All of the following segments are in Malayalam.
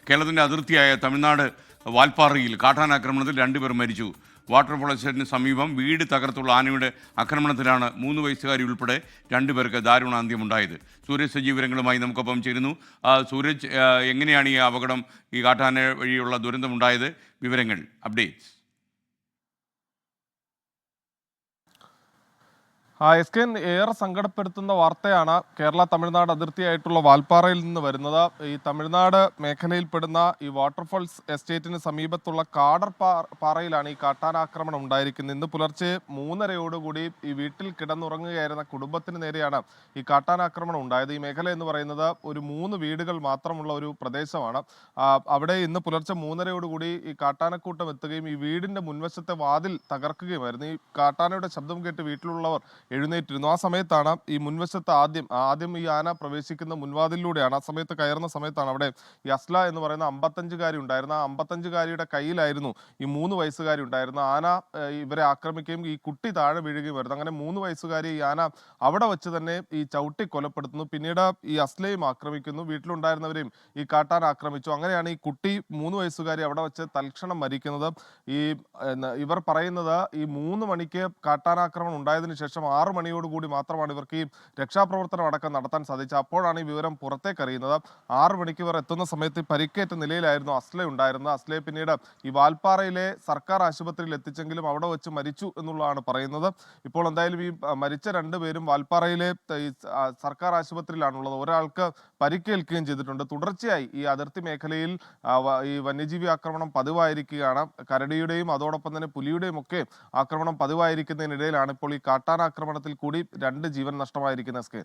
കേരളത്തിൻ്റെ അതിർത്തിയായ തമിഴ്നാട് വാൽപ്പാറയിൽ കാട്ടാനാക്രമണത്തിൽ 2 പേർ മരിച്ചു. വാട്ടർഫോൾ എസ്റ്റേറ്റിന് സമീപം വീട് തകർത്തുള്ള ആനയുടെ ആക്രമണത്തിലാണ് 3 വയസ്സുകാരി ഉൾപ്പെടെ 2 പേർക്ക് ദാരുണാന്ത്യമുണ്ടായത്. സൂരജ് സജീവ് വിവരങ്ങളുമായി നമുക്കൊപ്പം ചേരുന്നു. സൂരജ്, എങ്ങനെയാണ് ഈ അപകടം, ഈ കാട്ടാന വഴിയുള്ള ദുരന്തമുണ്ടായത്? വിവരങ്ങൾ, അപ്ഡേറ്റ്സ്. എസ്കെൻ, ഏറെ സങ്കടപ്പെടുത്തുന്ന വാർത്തയാണ് കേരള തമിഴ്നാട് അതിർത്തിയായിട്ടുള്ള വാൽപ്പാറയിൽ നിന്ന് വരുന്നത്. ഈ തമിഴ്നാട് മേഖലയിൽപ്പെടുന്ന ഈ വാട്ടർഫോൾസ് എസ്റ്റേറ്റിന് സമീപത്തുള്ള കാടർ പാറയിലാണ് ഈ കാട്ടാനാക്രമണം ഉണ്ടായിരിക്കുന്നത്. ഇന്ന് പുലർച്ചെ 3:30 ഈ വീട്ടിൽ കിടന്നുറങ്ങുകയായിരുന്ന കുടുംബത്തിന് നേരെയാണ് ഈ കാട്ടാനാക്രമണം ഉണ്ടായത്. ഈ മേഖല എന്ന് പറയുന്നത് ഒരു 3 വീടുകൾ മാത്രമുള്ള ഒരു പ്രദേശമാണ്. അവിടെ ഇന്ന് പുലർച്ചെ 3:30 ഈ കാട്ടാനക്കൂട്ടം എത്തുകയും ഈ വീടിന്റെ മുൻവശത്തെ വാതിൽ തകർക്കുകയുമായിരുന്നു. ഈ കാട്ടാനയുടെ ശബ്ദം കേട്ട് വീട്ടിലുള്ളവർ എഴുന്നേറ്റിരുന്നു. ആ സമയത്താണ് ഈ മുൻവശത്ത് ആദ്യം ഈ ആന പ്രവേശിക്കുന്ന മുൻവാതിലൂടെയാണ്. ആ സമയത്ത് കയറുന്ന സമയത്താണ് അവിടെ ഈ അസ്ല എന്ന് പറയുന്ന 55-കാരി ഉണ്ടായിരുന്ന. ആ 55-കാരിയുടെ കയ്യിലായിരുന്നു ഈ 3 വയസ്സുകാരി ഉണ്ടായിരുന്ന. ആന ഇവരെ ആക്രമിക്കുകയും ഈ കുട്ടി താഴെ വീഴുകയും വരുന്നു. അങ്ങനെ 3 വയസ്സുകാരി ഈ ആന അവിടെ വെച്ച് തന്നെ ഈ ചവിട്ടി കൊലപ്പെടുത്തുന്നു. പിന്നീട് ഈ അസ്ലയും ആക്രമിക്കുന്നു. വീട്ടിലുണ്ടായിരുന്നവരെയും ഈ കാട്ടാന ആക്രമിച്ചു. അങ്ങനെയാണ് ഈ കുട്ടി 3 വയസ്സുകാരി അവിടെ വെച്ച് തൽക്ഷണം മരിക്കുന്നത്. ഇവർ പറയുന്നത് ഈ 3 മണിക്ക് കാട്ടാനാക്രമണം ഉണ്ടായതിനു ശേഷം 6 മണിയോടുകൂടി മാത്രമാണ് ഇവർക്ക് ഈ രക്ഷാപ്രവർത്തനം അടക്കം നടത്താൻ സാധിച്ചത്. അപ്പോഴാണ് ഈ വിവരം പുറത്തേക്ക് അറിയുന്നത്. 6 മണിക്ക് ഇവർ എത്തുന്ന സമയത്ത് പരിക്കേറ്റ നിലയിലായിരുന്നു അസ്ല ഉണ്ടായിരുന്നത്. അസ്ലയെ പിന്നീട് ഈ വാൽപ്പാറയിലെ സർക്കാർ ആശുപത്രിയിൽ എത്തിച്ചെങ്കിലും അവിടെ വെച്ച് മരിച്ചു എന്നുള്ളതാണ് പറയുന്നത്. ഇപ്പോൾ എന്തായാലും ഈ മരിച്ച 2 പേരും വാൽപ്പാറയിലെ ഈ സർക്കാർ ആശുപത്രിയിലാണുള്ളത്. ഒരാൾക്ക് പരിക്കേൽക്കുകയും ചെയ്തിട്ടുണ്ട്. തുടർച്ചയായി ഈ അതിർത്തി മേഖലയിൽ ഈ വന്യജീവി ആക്രമണം പതിവായിരിക്കുകയാണ്. കരടിയുടെയും അതോടൊപ്പം തന്നെ പുലിയുടെയും ഒക്കെ ആക്രമണം പതിവായിരിക്കുന്നതിനിടയിലാണ് ഇപ്പോൾ ഈ കാട്ടാനാക്രമണത്തിൽ കൂടി 2 ജീവൻ നഷ്ടമായിരിക്കുന്ന എസ്കെ.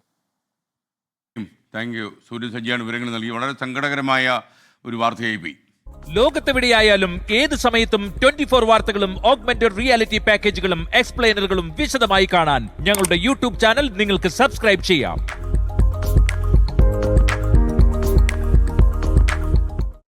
Thank you. സൂരജ് സജിയാണ് വിവരങ്ങൾ നൽകി. വളരെ സങ്കടകരമായ ഒരു വാർത്തയായി പോയി. ലോകത്തെവിടെയായാലും ഏത് സമയത്തും 24 വാർത്തകളും ഓഗ്മെന്റഡ് റിയാലിറ്റി പാക്കേജുകളും എക്സ്പ്ലെയിനറുകളും വിശദമായി കാണാൻ ഞങ്ങളുടെ യൂട്യൂബ് ചാനൽ നിങ്ങൾക്ക് സബ്സ്ക്രൈബ് ചെയ്യാം.